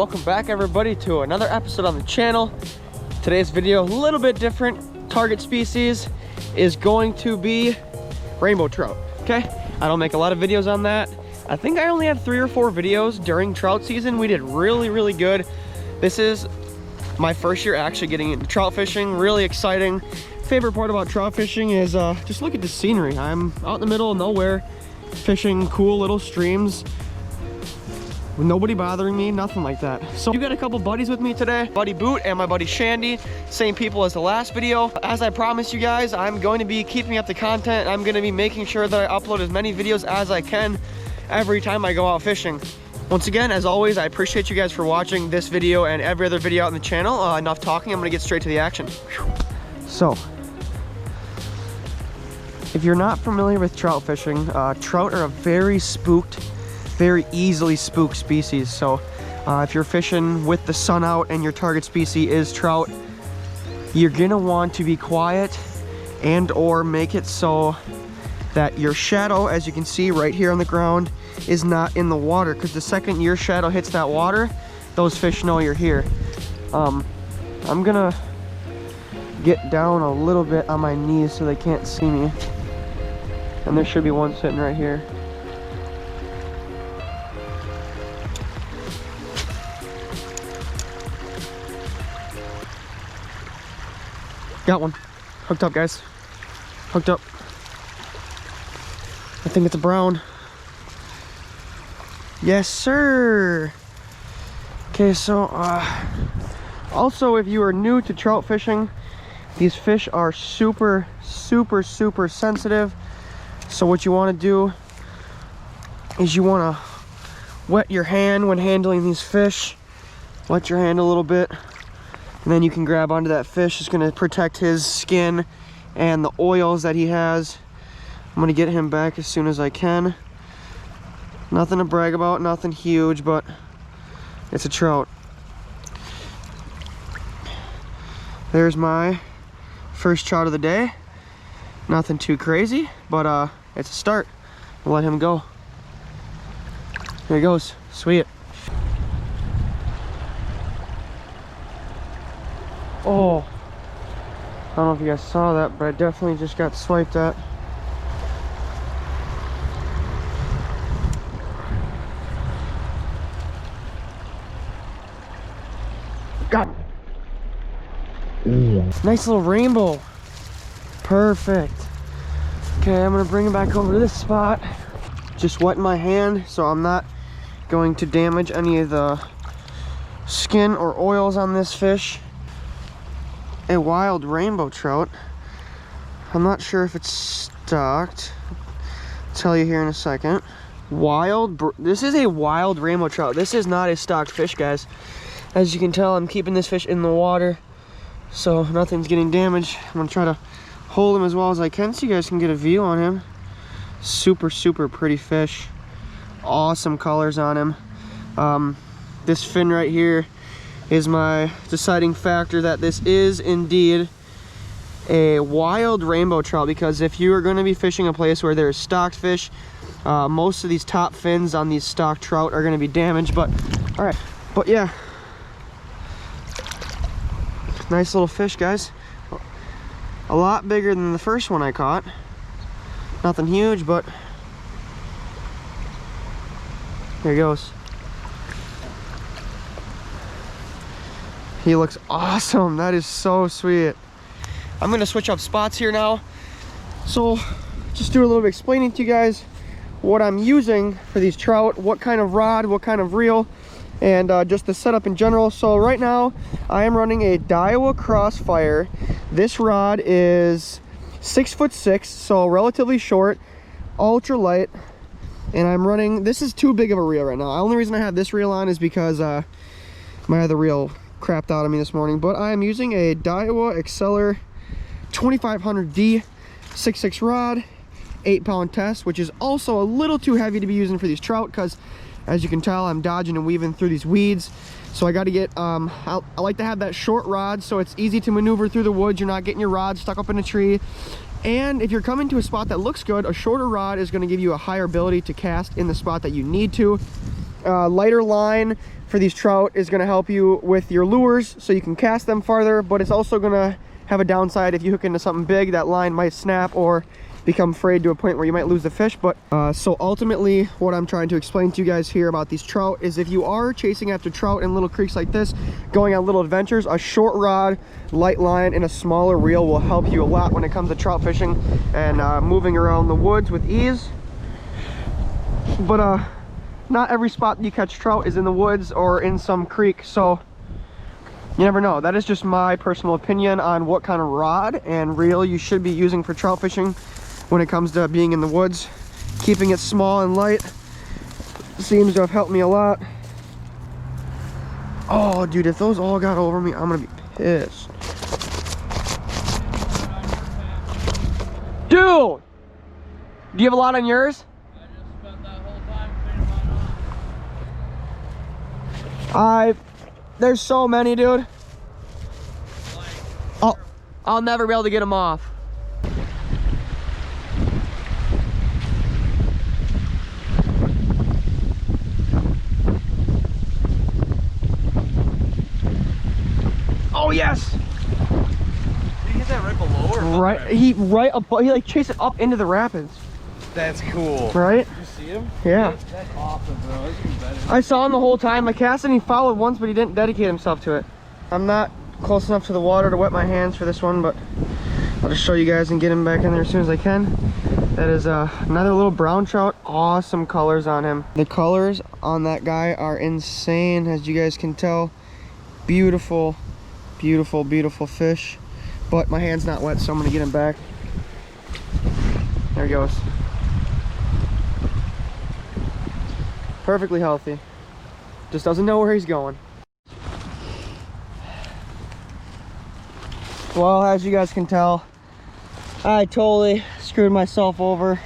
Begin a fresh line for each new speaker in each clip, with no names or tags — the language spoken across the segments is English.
welcome back everybody to another episode on the channel. Today's video, a little bit different. Target species is going to be rainbow trout, okay? I don't make a lot of videos on that. I think I only had 3 or 4 videos during trout season. We did really good. This is my first year actually getting into trout fishing. Really exciting. Favorite part about trout fishing is just look at the scenery. I'm out in the middle of nowhere fishing cool little streams with nobody bothering me, nothing like that. So you got a couple buddies with me today, buddy Boot and my buddy Shandy, same people as the last video. As I promised you guys, I'm going to be keeping up the content. I'm going to be making sure that I upload as many videos as I can every time I go out fishing. Once again, as always, I appreciate you guys for watching this video and every other video out on the channel. Enough talking, I'm going to get straight to the action. So if you're not familiar with trout fishing, trout are a very easily spooked species. So if you're fishing with the sun out and your target species is trout, you're gonna want to be quiet and or make it so that your shadow, as you can see right here on the ground, is not in the water, because the second your shadow hits that water, those fish know you're here. I'm gonna get down a little bit on my knees so they can't see me, and there should be one sitting right here. Got one. Hooked up, guys. Hooked up. I think it's a brown. Yes, sir. Okay, so also, if you are new to trout fishing, these fish are super sensitive. So what you want to do is you want to wet your hand when handling these fish. Wet your hand a little bit, and then you can grab onto that fish. It's going to protect his skin and the oils that he has. I'm going to get him back as soon as I can. Nothing to brag about, nothing huge, but it's a trout. There's my first trout of the day. Nothing too crazy, but it's a start. I'll let him go. Here he goes. Sweet. Oh, I don't know if you guys saw that, but I definitely just got swiped at. God. Nice little rainbow. Perfect. Okay, I'm gonna bring it back over to this spot. Just wetting my hand so I'm not going to damage any of the skin or oils on this fish. A wild rainbow trout. I'm not sure if it's stocked. I'll tell you here in a second. This is a wild rainbow trout. This is not a stocked fish, guys. As you can tell, I'm keeping this fish in the water, so nothing's getting damaged. I'm gonna try to hold him as well as I can so you guys can get a view on him. Super pretty fish. Awesome colors on him. This fin right here is my deciding factor that this is indeed a wild rainbow trout, because if you are going to be fishing a place where there's stocked fish, most of these top fins on these stocked trout are going to be damaged. But all right, but yeah, nice little fish, guys. A lot bigger than the first one I caught. Nothing huge, but here he goes. He looks awesome. That is so sweet. I'm gonna switch up spots here now. So just do a little bit explaining to you guys what I'm using for these trout, what kind of rod, what kind of reel, and just the setup in general. So right now I am running a Daiwa Crossfire. This rod is 6'6", so relatively short, ultra light, and I'm running, this is too big of a reel right now. The only reason I have this reel on is because my other reel crapped out on me this morning. But I am using a Daiwa Exceller 2500D 6'6" rod, 8-pound test, which is also a little too heavy to be using for these trout, because as you can tell, I'm dodging and weaving through these weeds. So I got to get I like to have that short rod so it's easy to maneuver through the woods. You're not getting your rod stuck up in a tree. And if you're coming to a spot that looks good, a shorter rod is going to give you a higher ability to cast in the spot that you need to. Lighter line for these trout is going to help you with your lures so you can cast them farther, but it's also going to have a downside. If you hook into something big, that line might snap or become frayed to a point where you might lose the fish. But so ultimately what I'm trying to explain to you guys here about these trout is, if you are chasing after trout in little creeks like this, going on little adventures, a short rod, light line, and a smaller reel will help you a lot when it comes to trout fishing and moving around the woods with ease. But not every spot that you catch trout is in the woods or in some creek, so you never know. That is just my personal opinion on what kind of rod and reel you should be using for trout fishing when it comes to being in the woods. Keeping it small and light seems to have helped me a lot. Oh dude, if those all got over me, I'm gonna be pissed. Dude! Do you have a lot on yours?
I just spent that whole time cleaning mine off.
There's so many, dude.
Like,
I'll never be able to get them off. Oh yes!
did you get that right below or
Right, he like chased it up into the rapids.
That's cool.
Right?
Did you see him?
Yeah.
That's awesome, bro. That's even better.
I saw him the whole time. I cast and he followed once, but he didn't dedicate himself to it. I'm not close enough to the water to wet my hands for this one, but I'll just show you guys and get him back in there as soon as I can. That is another little brown trout. Awesome colors on him. The colors on that guy are insane, as you guys can tell. Beautiful, beautiful, beautiful fish. But my hand's not wet, so I'm gonna get him back. There he goes. Perfectly healthy. Just doesn't know where he's going. Well, as you guys can tell, I totally screwed myself over.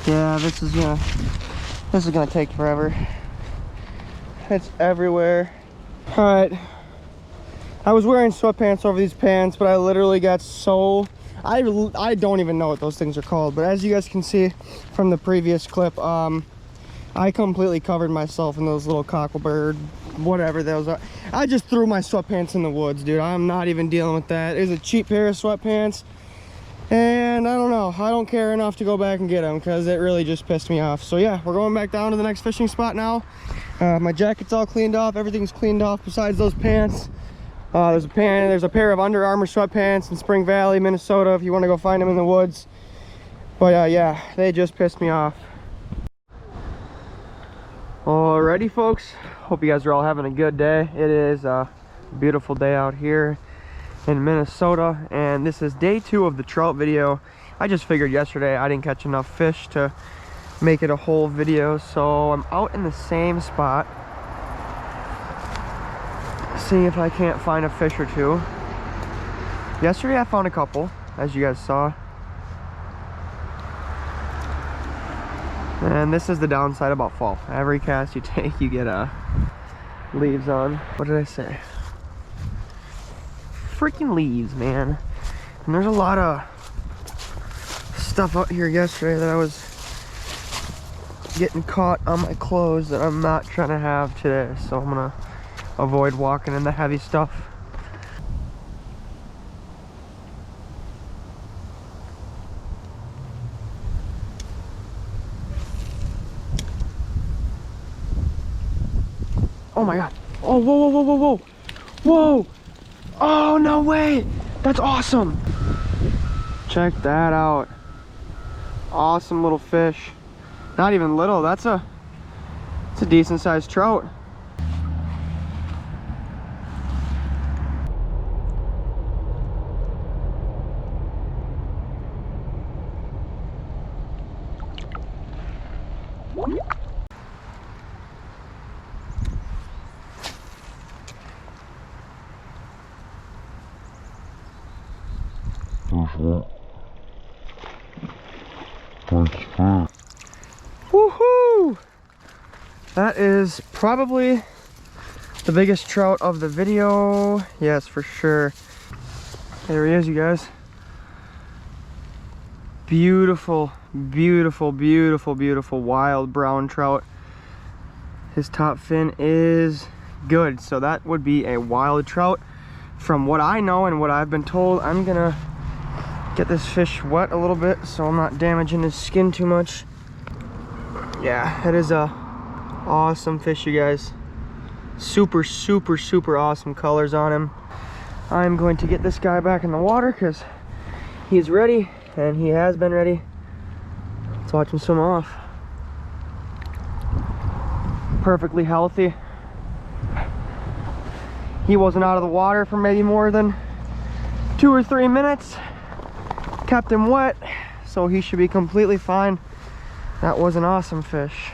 Yeah, this is gonna take forever. It's everywhere. All right, I was wearing sweatpants over these pants, but I literally got so I don't even know what those things are called, but as you guys can see from the previous clip, I completely covered myself in those little cocklebird, whatever those are. I just threw my sweatpants in the woods, dude. I'm not even dealing with that. It was a cheap pair of sweatpants, and I don't know. I don't care enough to go back and get them because it really just pissed me off. So yeah, we're going back down to the next fishing spot now. My jacket's all cleaned off. Everything's cleaned off besides those pants. There's a pair of Under Armour sweatpants in Spring Valley, Minnesota, if you want to go find them in the woods. But yeah, they just pissed me off. Alrighty folks, hope you guys are all having a good day. It is a beautiful day out here in Minnesota, and this is day 2 of the trout video. I just figured yesterday I didn't catch enough fish to make it a whole video, so I'm out in the same spot seeing if I can't find a fish or two. Yesterday I found a couple, as you guys saw. And this is the downside about fall. Every cast you take, you get leaves on. What did I say? Freaking leaves, man. And there's a lot of stuff out here yesterday that I was getting caught on my clothes that I'm not trying to have today. So I'm gonna avoid walking in the heavy stuff. Oh my god. Oh, whoa, whoa, whoa, whoa, whoa. Whoa. Oh, no way. That's awesome. Check that out. Awesome little fish. Not even little. It's a decent sized trout. Woohoo! That is probably the biggest trout of the video. Yes, for sure. There he is, you guys. Beautiful, beautiful, beautiful, beautiful wild brown trout. His top fin is good, so that would be a wild trout. From what I know and what I've been told, I'm gonna get this fish wet a little bit so I'm not damaging his skin too much. Yeah, that is a awesome fish, you guys. Super, super, super awesome colors on him. I'm going to get this guy back in the water because he's ready, and he has been ready. Let's watch him swim off. Perfectly healthy. He wasn't out of the water for maybe more than 2 or 3 minutes. Kept him wet, so he should be completely fine. That was an awesome fish.